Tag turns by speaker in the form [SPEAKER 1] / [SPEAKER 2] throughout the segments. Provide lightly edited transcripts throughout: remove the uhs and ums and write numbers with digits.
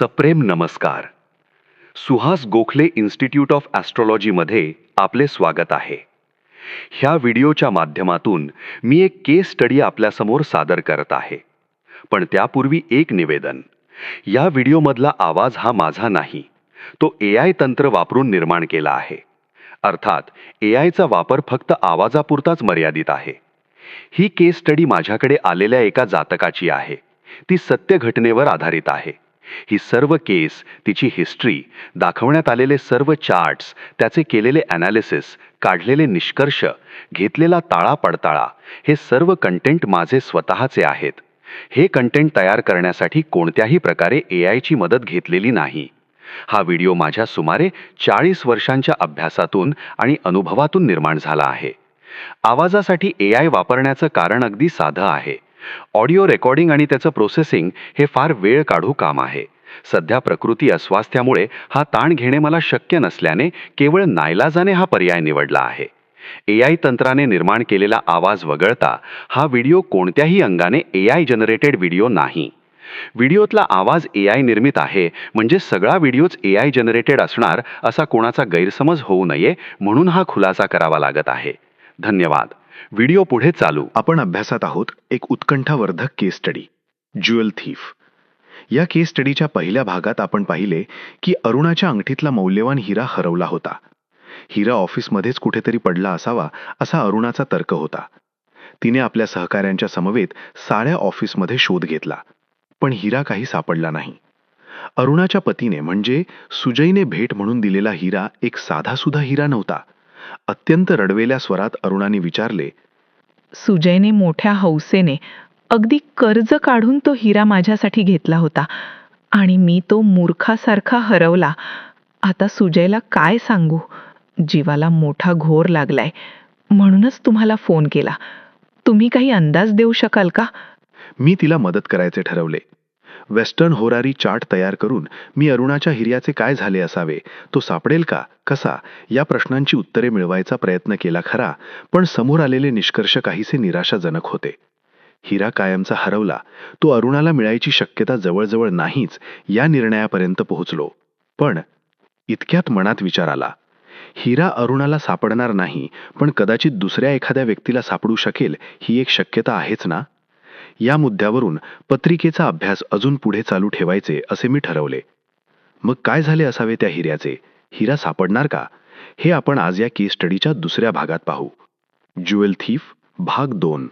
[SPEAKER 1] सप्रेम नमस्कार. Suhas Gokhale institute of ॲस्ट्रॉलॉजीमध्ये आपले स्वागत आहे. ह्या व्हिडिओच्या माध्यमातून मी एक केस स्टडी आपल्यासमोर सादर करत आहे. पण त्यापूर्वी एक निवेदन. या व्हिडिओमधला आवाज हा माझा नाही, तो AI तंत्र वापरून निर्माण केला आहे. अर्थात AIचा वापर फक्त आवाजापुरताच मर्यादित आहे. ही केस स्टडी माझ्याकडे आलेल्या एका जातकाची आहे. ती सत्य घटनेवर आधारित आहे. ही सर्व केस, तिची हिस्ट्री, दाखवण्यात आलेले सर्व चार्ट्स, त्याचे केलेले ॲनालिसिस, काढलेले निष्कर्ष, घेतलेला ताळा पडताळा, हे सर्व कंटेंट माझे स्वतःचे आहेत. हे कंटेंट तयार करण्यासाठी कोणत्याही प्रकारे AIची मदत घेतलेली नाही. हा व्हिडिओ माझ्या सुमारे 40 वर्षांच्या अभ्यासातून आणि अनुभवातून निर्माण झाला आहे. आवाजासाठी AI वापरण्याचं कारण अगदी साधं आहे. ऑडिओ रेकॉर्डिंग आणि त्याचं प्रोसेसिंग हे फार वेळ काढू काम आहे. सध्या प्रकृती अस्वास्थ्यामुळे हा ताण घेणे मला शक्य नसल्याने केवळ नाईलाजाने हा पर्याय निवडला आहे. AI तंत्राने निर्माण केलेला आवाज वगळता हा व्हिडिओ कोणत्याही अंगाने AI जनरेटेड व्हिडिओ नाही. व्हिडिओतला आवाज AI निर्मित आहे म्हणजे सगळा व्हिडिओच AI जनरेटेड असणार असा कोणाचा गैरसमज होऊ नये म्हणून हा खुलासा करावा लागत आहे. धन्यवाद. व्हिडिओ पुढे चालू.
[SPEAKER 2] आपण अभ्यासात आहोत एक उत्कंठावर्धक केस स्टडी, ज्युएल थीफ. या केस स्टडीच्या पहिल्या भागात आपण पाहिले की अरुणाच्या अंगठीतला मौल्यवान हिरा हरवला होता. हिरा ऑफिसमध्येच कुठेतरी पडला असावा असा अरुणाचा तर्क होता. तिने आपल्या सहकाऱ्यांच्या समवेत साऱ्या ऑफिसमध्ये शोध घेतला, पण हिरा काही सापडला नाही. अरुणाच्या पतीने म्हणजे सुजयने भेट म्हणून दिलेला हिरा एक साधासुधा हिरा नव्हता. अत्यंत रडवेल्या स्वरात अरुणाने विचारले,
[SPEAKER 3] सुजयने मोठ्या हौसेने अगदी कर्ज काढून तो हिरा माझ्यासाठी घेतला होता आणि मी तो मूर्खासारखा हरवला. आता सुजयला काय सांगू? जीवाला मोठा घोर लागलाय. म्हणूनच तुम्हाला फोन केला. तुम्ही काही अंदाज देऊ शकाल का?
[SPEAKER 2] मी तिला मदत करायचे ठरवले. वेस्टर्न होरारी चार्ट तयार करून मी अरुणाच्या हिऱ्याचे काय झाले असावे, तो सापडेल का, कसा, या प्रश्नांची उत्तरे मिळवायचा प्रयत्न केला खरा, पण समोर आलेले निष्कर्ष काहीसे निराशाजनक होते. हिरा कायमचा हरवला, तो अरुणाला मिळायची शक्यता जवळजवळ नाहीच, या निर्णयापर्यंत पोहोचलो. पण इतक्यात मनात विचार आला, हिरा अरुणाला सापडणार नाही, पण कदाचित दुसऱ्या एखाद्या व्यक्तीला सापडू शकेल, ही एक शक्यता आहेच ना. या मुद्द्यावरून पत्रिकेचा अभ्यास अजून पुढे चालू ठेवायचे असे मी ठरवले. मग काय झाले असावे त्या हिऱ्याचे? हिरा सापडणार का? हे आपण आज या केस स्टडीच्या दुसऱ्या भागात पाहू. ज्युएल थीफ भाग 2.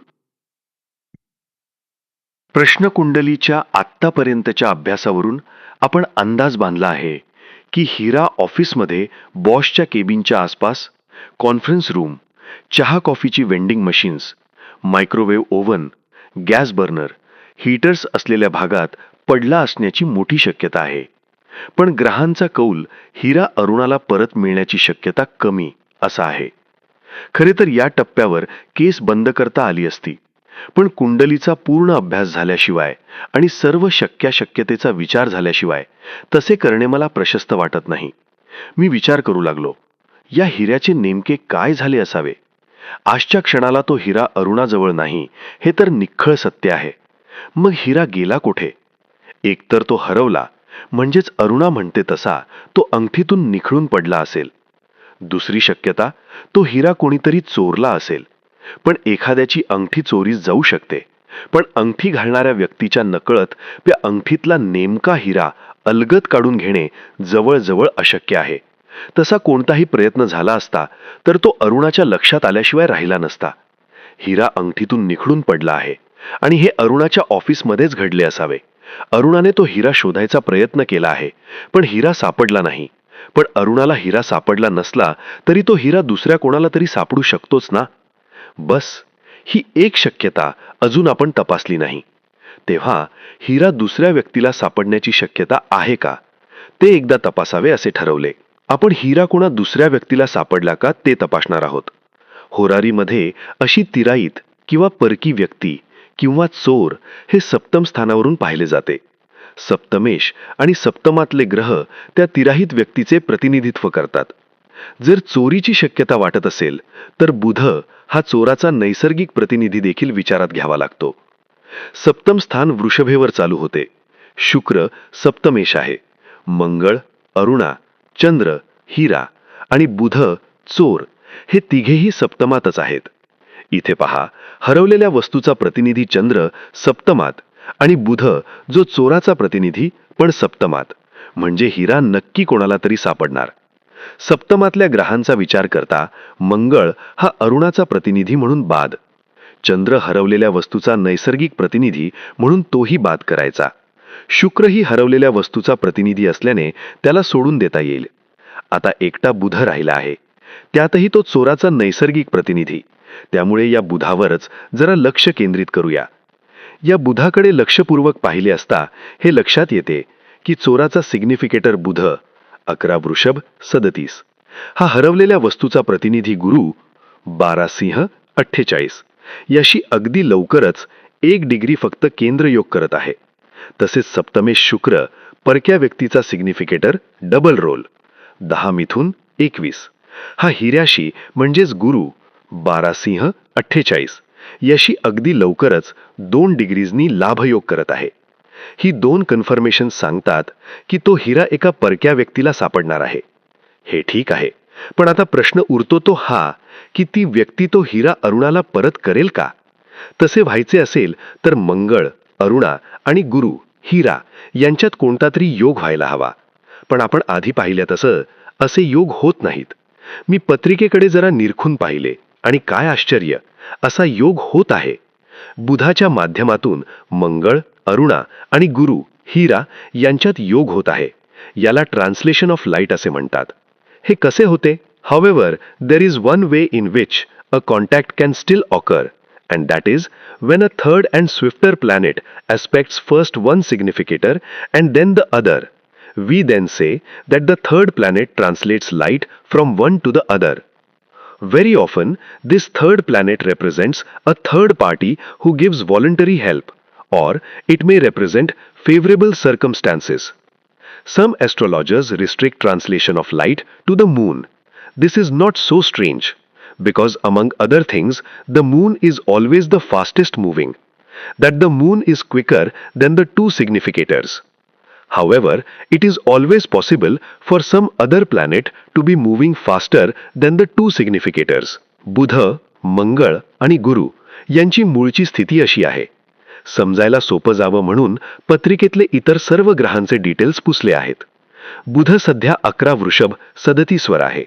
[SPEAKER 2] प्रश्नकुंडलीच्या आत्तापर्यंतच्या अभ्यासावरून आपण अंदाज बांधला आहे की हिरा ऑफिसमध्ये बॉसच्या केबिनच्या आसपास, कॉन्फरन्स रूम, चहा कॉफीची vending machines, microwave oven, gas burner, heaters असलेल्या भागात पडला असण्याची मोठी शक्यता आहे. पण ग्रहांचा कौल हिरा अरुणाला परत मिळण्याची शक्यता कमी असा आहे. खरे तर या टप्प्यावर केस बंद करता आली असती, पण कुंडलीचा पूर्ण अभ्यास झाल्याशिवाय आणि सर्व शक्यतेचा विचार झाल्याशिवाय तसे करणे मला प्रशस्त वाटत नाही. मी विचार करू लागलो, या हिऱ्याचे नेमके काय झाले असावे. आजच्या क्षणाला तो हिरा अरुणाजवळ नाही, हे तर निख्खळ सत्य आहे. मग हिरा गेला कुठे? एकतर तो हरवला, म्हणजेच अरुणा म्हणते तसा तो अंगठीतून निखळून पडला असेल. दुसरी शक्यता, तो हिरा कोणीतरी चोरला असेल. पण एखाद्याची अंगठी चोरीस जाऊ शकते, पण अंगठी घालणाऱ्या व्यक्तीच्या नकळत त्या अंगठीतला नेमका हिरा अलगद काढून घेणे जवळजवळ अशक्य आहे. तसा कोणताही प्रयत्न झाला असता तर तो अरुणाच्या लक्षात आल्याशिवाय राहिला नसता. हिरा अंगठीतून निखळून पडला आहे आणि हे अरुणाच्या ऑफिसमध्येच घडले असावे. अरुणाने तो हिरा शोधायचा प्रयत्न केला आहे, पण हिरा सापडला नाही. पण अरुणाला हिरा सापडला नसला तरी तो हिरा दुसऱ्या कोणाला तरी सापडू शकतोच ना. बस, ही एक शक्यता अजून आपण तपासली नाही. तेव्हा हिरा दुसऱ्या व्यक्तीला सापडण्याची शक्यता आहे का, ते एकदा तपासावे असे ठरवले. आपण हिरा कोणा दुसऱ्या व्यक्तीला सापडला का ते तपासणार आहोत. होरारीमध्ये अशी तिराईत किंवा परकी व्यक्ती किंवा चोर हे सप्तम स्थानावरून पाहिले जाते. सप्तमेश आणि सप्तमातले ग्रह त्या तिराहित व्यक्तीचे प्रतिनिधित्व करतात. जर चोरीची शक्यता वाटत असेल तर बुध हा चोराचा नैसर्गिक प्रतिनिधी देखील विचारात घ्यावा लागतो. सप्तम स्थान वृषभेवर चालू होते. शुक्र सप्तमेश आहे. मंगळ, अरुणा, चंद्र, हिरा आणि बुध, चोर हे तिघेही सप्तमातच आहेत. इथे पहा, हरवलेल्या वस्तूचा प्रतिनिधी चंद्र सप्तमात आणि बुध जो चोराचा प्रतिनिधी पण सप्तमात, म्हणजे हिरा नक्की कोणाला तरी सापडणार. सप्तमातल्या ग्रहांचा विचार करता मंगळ हा अरुणाचा प्रतिनिधी म्हणून बाद, चंद्र हरवलेल्या वस्तूचा नैसर्गिक प्रतिनिधी म्हणून तोही बाद करायचा. शुक्रही हरवलेल्या वस्तूचा प्रतिनिधी असल्याने त्याला सोडून देता येईल. आता एकटा बुध राहिला आहे, त्यातही तो चोराचा नैसर्गिक प्रतिनिधी, त्यामुळे या बुधावरच जरा लक्ष केंद्रित करूया. या बुधाकडे लक्षपूर्वक पाहिले असता हे लक्षात येते की चोराचा सिग्निफिकेटर बुध 11 वृषभ 37, हा हरवलेल्या वस्तूचा प्रतिनिधी गुरु 12 सिंह 48 याशी अगदी लवकरच 1 डिग्री फक्त केंद्रयोग करत आहे. तसेच सप्तमेश शुक्र परक्या व्यक्तीचा सिग्निफिकेटर डबल रोल 10 मिथुन 21 हा हिऱ्याशी म्हणजेच गुरु 12 सिंह 48 याशी अगदी लवकरच 2 डिग्रीजनी लाभयोग करत आहे. ही 2 कन्फर्मेशन सांगतात की तो हिरा एका परक्या व्यक्तीला सापडणार आहे. हे ठीक आहे, पण आता प्रश्न उरतो तो हा की ती व्यक्ती तो हिरा अरुणाला परत करेल का? तसे व्हायचे असेल तर मंगळ, अरुणा आणि गुरु हिरा यांच्यात कोणता तरी योग व्हायला हवा. पण आपण आधी पाहिल्या तसं असे योग होत नाहीत. मी पत्रिकेकडे जरा निरखून पाहिले आणि काय आश्चर्य, असा योग होत आहे. बुधाच्या माध्यमातून मंगळ, अरुणा आणि गुरु हिरा यांच्यात योग होत आहे. याला ट्रान्सलेशन ऑफ लाईट असे म्हणतात. हे कसे होते? However, there is one way in which a contact can still occur, and that is when a third and swifter planet aspects first one significator and then the other. We then say that the third planet translates light from one to the other. Very often, this third planet represents a third party who gives voluntary help, or it may represent favorable circumstances. Some astrologers restrict translation of light to the moon. This is not so strange, because among other things, the moon is always the fastest moving, that the moon is quicker than the 2 significators. However, it is always possible for some other planet to be moving faster than the 2 significators. बुध, मंगळ आणि गुरु यांची मूळची स्थिती अशी आहे. समजायला सोपं जावं म्हणून पत्रिकेतले इतर सर्व ग्रहांचे डिटेल्स पुसले आहेत. बुध सध्या 11 वृषभ 37 वर आहे.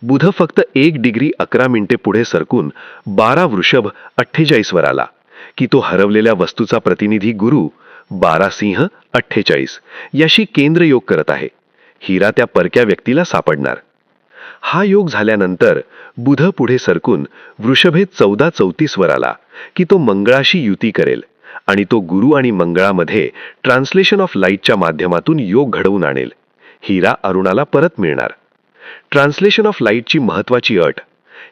[SPEAKER 2] बुध फक्त 1 डिग्री 11 मिनिटे पुढे सरकून 12 वृषभ 48 वर आला की तो हरवलेल्या वस्तूचा प्रतिनिधी गुरु 12 सिंह 48 याशी केंद्रयोग करत आहे. हिरा त्या परक्या व्यक्तीला सापडणार. हा योग झाल्यानंतर बुध पुढे सरकून वृषभेत 14-34 वर आला की तो मंगळाशी युती करेल आणि तो गुरु आणि मंगळामध्ये ट्रान्सलेशन ऑफ लाईटच्या माध्यमातून योग घडवून आणेल. हिरा अरुणाला परत मिळणार. ट्रान्सलेशन ऑफ लाईटची महत्वाची अट,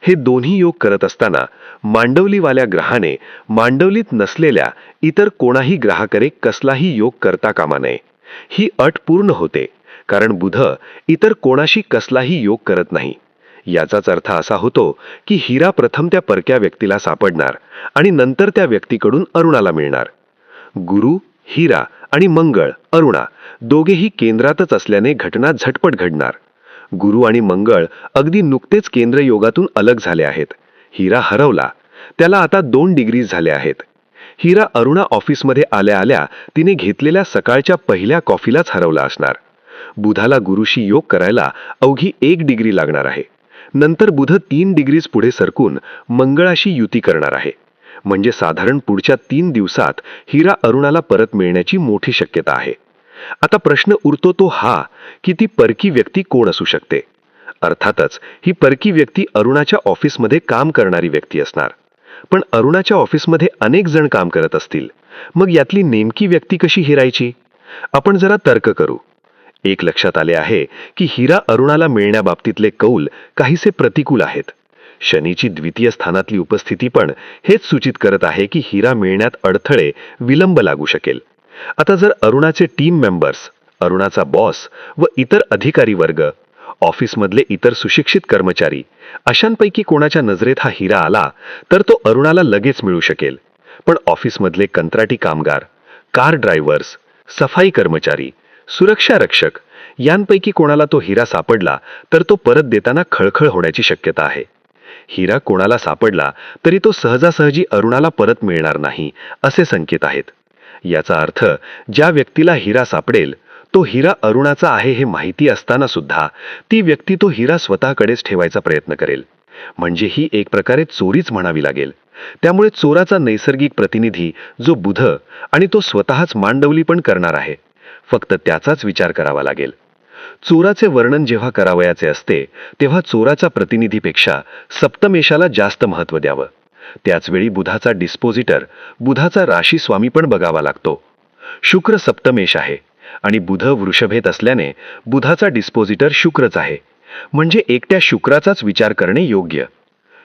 [SPEAKER 2] हे दोन्ही योग करत असताना मांडवलीवाल्या ग्रहाने मांडवलीत नसलेल्या इतर कोणाही ग्रहाकडे कसलाही योग करता कामा नये. ही अट पूर्ण होते कारण बुध इतर कोणाशी कसलाही योग करत नाही. याचाच अर्थ असा होतो की हिरा प्रथम त्या परक्या व्यक्तीला सापडणार आणि नंतर त्या व्यक्तीकडून अरुणाला मिळणार. गुरु, हिरा आणि मंगळ, अरुणा दोघेही केंद्रातच असल्याने घटना झटपट घडणार. गुरु आणि मंगळ अगदी नुकतेच केंद्रयोगातून अलग झाले आहेत. हिरा हरवला, त्याला आता 2 डिग्रीज झाले आहेत. हिरा अरुणा ऑफिसमध्ये आल्या आल्या तिने घेतलेल्या सकाळच्या पहिल्या कॉफीलाच हरवला असणार. बुधाला गुरुशी योग करायला अवघी 1 डिग्री लागणार आहे. नंतर बुध 3 डिग्रीज पुढे सरकून मंगळाशी युती करणार आहे. म्हणजे साधारण पुढच्या 3 दिवसात हिरा अरुणाला परत मिळण्याची मोठी शक्यता आहे. आता प्रश्न उरतो तो हा की ती परकी व्यक्ती कोण असू शकते. अर्थातच ही परकी व्यक्ती अरुणाच्या ऑफिसमध्ये काम करणारी व्यक्ती असणार. पण अरुणाच्या ऑफिसमध्ये अनेक जण काम करत असतील, मग यातली नेमकी व्यक्ती कशी हेरायची? आपण जरा तर्क करू. एक लक्षात आले आहे की हिरा अरुणाला मिळण्याबाबतीतले कौल काहीसे प्रतिकूल आहेत. शनीची द्वितीय स्थानातली उपस्थिती पण हेच सूचित करत आहे की हिरा मिळण्यात अडथळे, विलंब लागू शकेल. आता जर अरुणाचे टीम मेंबर्स, अरुणाचा बॉस व इतर अधिकारी वर्ग, ऑफिसमधले इतर सुशिक्षित कर्मचारी अशांपैकी कोणाच्या नजरेत हा हिरा आला तर तो अरुणाला लगेच मिळू शकेल. पण ऑफिसमधले कंत्राटी कामगार, कार ड्रायव्हर्स, सफाई कर्मचारी, सुरक्षा रक्षक यांपैकी कोणाला तो हिरा सापडला तर तो परत देताना खळखळ होण्याची शक्यता आहे. हिरा कोणाला सापडला तरी तो सहजासहजी अरुणाला परत मिळणार नाही असे संकेत आहेत. याचा अर्थ ज्या व्यक्तीला हिरा सापडेल तो हिरा अरुणाचा आहे हे माहिती असताना सुद्धा ती व्यक्ती तो हिरा स्वतःकडेच ठेवायचा प्रयत्न करेल. म्हणजे ही एक प्रकारे चोरीच म्हणावी लागेल. त्यामुळे चोराचा नैसर्गिक प्रतिनिधी जो बुध आणि तो स्वतःच मांडवली पण करणार आहे. फक्त त्याचाच विचार करावा लागेल. चोराचे वर्णन जेव्हा करावयाचे असते तेव्हा चोराच्या प्रतिनिधीपेक्षा सप्तमेशाला जास्त महत्त्व द्यावं. त्याचवेळी बुधाचा डिस्पोजिटर, बुधाचा राशी स्वामी पण बघावा लागतो. शुक्र सप्तमेश आहे आणि बुध वृषभेत असल्याने बुधाचा डिस्पोजिटर शुक्रच आहे. म्हणजे एकट्या शुक्राचाच विचार करणे योग्य.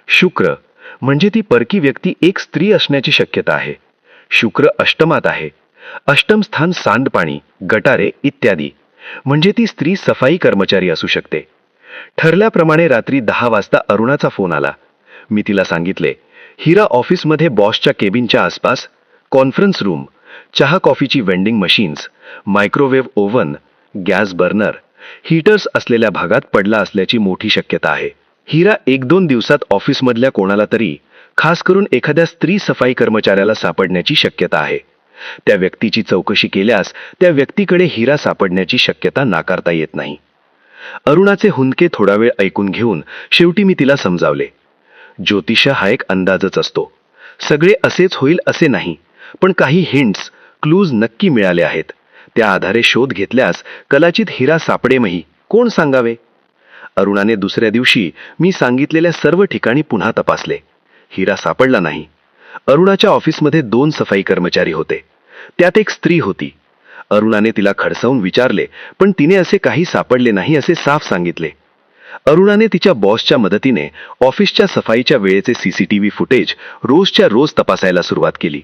[SPEAKER 2] शुक्र म्हणजे ती परकी व्यक्ती एक स्त्री असण्याची शक्यता आहे. शुक्र अष्टमात आहे. अष्टम स्थान सांडपाणी, गटारे इत्यादी. म्हणजे ती स्त्री सफाई कर्मचारी असू शकते. ठरल्याप्रमाणे रात्री 10 वाजता अरुणाचा फोन आला. मी तिला सांगितले, हिरा ऑफिसमध्ये बॉसच्या केबिनच्या आसपास कॉन्फरन्स रूम, चहा कॉफीची vending machines, microwave oven, gas burner, heaters असलेल्या भागात पडला असल्याची मोठी शक्यता आहे. हिरा 1-2 दिवसात ऑफिसमधल्या कोणाला तरी, खास करून एखाद्या स्त्री सफाई कर्मचाऱ्याला सापडण्याची शक्यता आहे. त्या व्यक्तीची चौकशी केल्यास त्या व्यक्तीकडे हिरा सापडण्याची शक्यता नाकारता येत नाही. अरुणाचे हुंदके थोडा वेळ ऐकून घेऊन शेवटी मी तिला समजावले, ज्योतिष हा एक अंदाजच असतो. सगळे असेच होईल असे नाही, पण काही हिंट्स, क्लूज नक्की मिळाले आहेत. त्या आधारे शोध घेतल्यास कदाचित हिरा सापडेमही, कोण सांगावे. अरुणाने दुसऱ्या दिवशी मी सांगितलेल्या सर्व ठिकाणी पुन्हा तपासले. हिरा सापडला नाही. अरुणाच्या ऑफिसमध्ये 2 सफाई कर्मचारी होते. त्यात एक स्त्री होती. अरुणाने तिला खडसावून विचारले, पण तिने असे काही सापडले नाही असे साफ सांगितले. अरुणाने तिच्या बॉसच्या मदतीने ऑफिसच्या सफाईच्या वेळेचे सीसीटीव्ही फुटेज रोजच्या रोज तपासायला सुरुवात केली.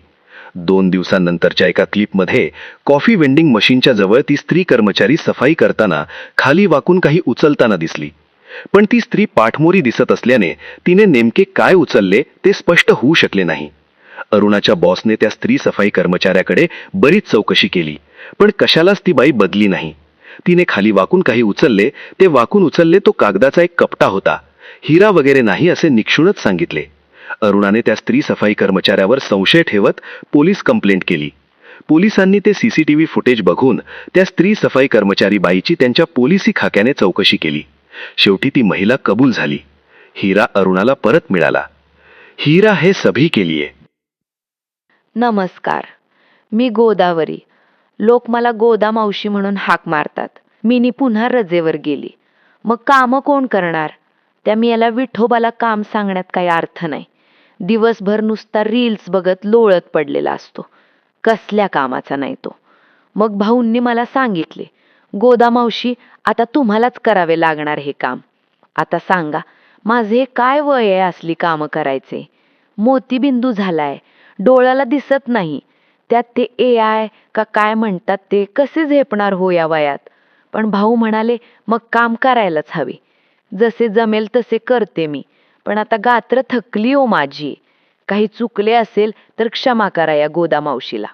[SPEAKER 2] 2 दिवसांनंतरच्या एका क्लिपमध्ये कॉफी वेंडिंग मशीनच्या जवळ ती स्त्री कर्मचारी सफाई करताना खाली वाकून काही उचलताना दिसली. पण ती स्त्री पाठमोरी दिसत असल्याने तिने नेमके काय उचलले ते स्पष्ट होऊ शकले नाही. अरुणाच्या बॉसने त्या स्त्री सफाई कर्मचाऱ्याकडे बरीच चौकशी केली, पण कशालाच ती बाई बदली नाही. तिने खाली वाकून काही उचलले, ते वाकून उचलले तो कागदाचा एक कपटा होता, हिरा वगैरे नाही असे निक्षूनच सांगितले. अरुणाने त्या स्त्री सफाई कर्मचाऱ्यावर संशय ठेवत पोलीस कंप्लेंट केली. पोलिसांनी ते सीसीटीव्ही फुटेज बघून त्या स्त्री सफाई कर्मचारी बाईची त्यांच्या पोलिसी खाक्याने चौकशी केली. शेवटी ती महिला कबूल झाली. हिरा अरुणाला परत मिळाला. हिरा है सभी के लिए.
[SPEAKER 4] नमस्कार, मी गोदावरी. लोक मला गोदा मावशी म्हणून हाक मारतात. मिनी पुन्हा रजेवर गेली. मग कामं कोण करणार? त्या मी याला विठोबाला काम सांगण्यात काही अर्थ नाही. दिवसभर नुसता रील्स बघत लोळत पडलेला असतो. कसल्या कामाचा नाही तो. मग भाऊंनी मला सांगितले, गोदा मावशी आता तुम्हालाच करावे लागणार हे काम. आता सांगा, माझे काय वय आहे असली कामं करायचे? मोतीबिंदू झालाय, डोळ्याला दिसत नाही. त्यात ते AI का काय म्हणतात ते कसे झेपणार हो या वयात? पण भाऊ म्हणाले, मग काम करायलाच हवे. जसे जमेल तसे करते मी, पण आता गात्र थकली हो माझी. काही चुकले असेल तर क्षमा करा या गोदा मावशीला.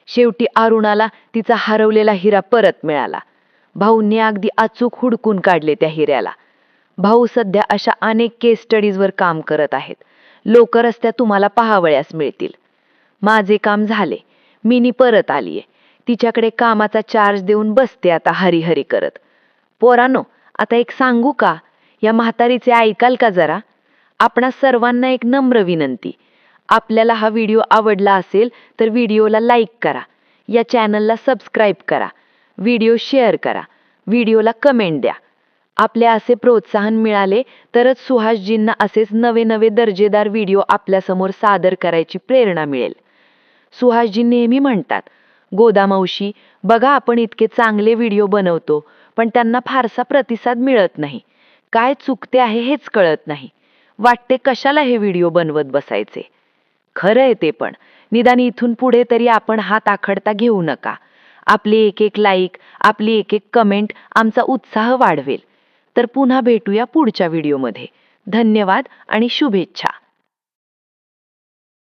[SPEAKER 4] शेवटी अरुणाला तिचा हरवलेला हिरा परत मिळाला. भाऊंनी अगदी अचूक हुडकून काढले त्या हिऱ्याला. भाऊ सध्या अशा अनेक केस स्टडीजवर काम करत आहेत. लवकरच त्या तुम्हाला पाहावयास मिळतील. माझे काम झाले. मिनी परत आलीये. तिच्याकडे कामाचा चार्ज देऊन बसते आता हरिहरी करत. पोरांनो, आता एक सांगू का? या म्हातारीचे ऐकाल का जरा? आपणा सर्वांना एक नम्र विनंती. आपल्याला हा व्हिडिओ आवडला असेल तर व्हिडिओला लाईक करा, या चॅनलला सबस्क्राईब करा, व्हिडिओ शेअर करा, व्हिडिओला कमेंट द्या. आपले असे प्रोत्साहन मिळाले तरच सुहासजींना असेच नवे नवे दर्जेदार व्हिडिओ आपल्यासमोर सादर करायची प्रेरणा मिळेल. सुहासजी नेहमी म्हणतात, गोदा मावशी बघा, आपण इतके चांगले व्हिडिओ बनवतो पण त्यांना फारसा प्रतिसाद मिळत नाही. काय चुकते आहे हेच कळत नाही. वाटते कशाला हे व्हिडिओ बनवत बसायचे. खरं आहे ते, पण निदान इथून पुढे तरी आपण हात आखडता घेऊ नका. आपली एक एक लाईक, आपली एक एक कमेंट आमचा उत्साह वाढवेल. तर पुन्हा भेटूया पुढच्या व्हिडिओमध्ये. धन्यवाद आणि शुभेच्छा.